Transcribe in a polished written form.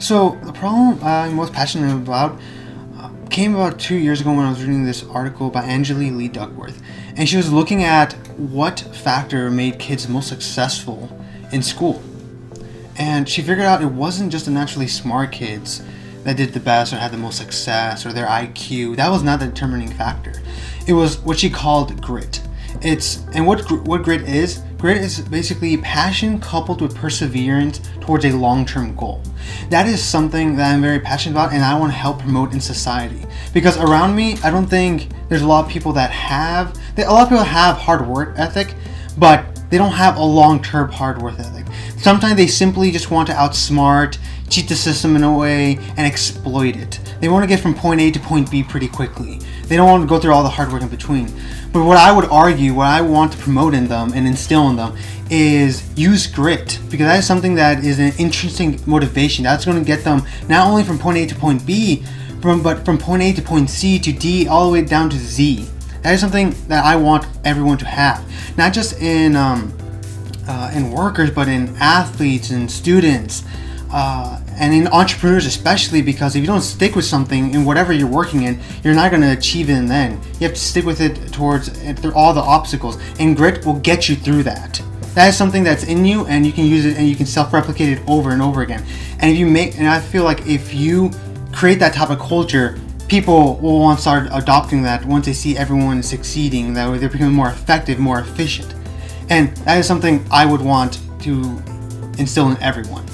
So the problem I'm most passionate about came about 2 years ago when I was reading this article by Angela Lee Duckworth, and she was looking at what factor made kids most successful in school. And she figured out it wasn't just the naturally smart kids that did the best or had the most success or their IQ. That was not the determining factor. It was what she called grit. What grit is? Grit is basically passion coupled with perseverance towards a long-term goal. That is something that I'm very passionate about, and I want to help promote in society. Because around me, I don't think there's a lot of people that have. A lot of people have hard work ethic, but they don't have a long-term hard work ethic. Sometimes they simply just want to outsmart, cheat the system in a way, and exploit it. They want to get from point A to point B pretty quickly. They don't want to go through all the hard work in between. But what I would argue, what I want to promote in them and instill in them is use grit, because that is something that is an intrinsic motivation. That's going to get them not only from point A to point B, but from point A to point C to D, all the way down to Z. That is something that I want everyone to have, not just in workers, but in athletes and students, and in entrepreneurs especially, because if you don't stick with something in whatever you're working in, you're not going to achieve it in the end. You have to stick with it through all the obstacles, and grit will get you through that. That is something that's in you, and you can use it, and you can self-replicate it over and over again. And I feel like if you create that type of culture, people will want to start adopting that once they see everyone succeeding. That way they're becoming more effective, more efficient. And that is something I would want to instill in everyone.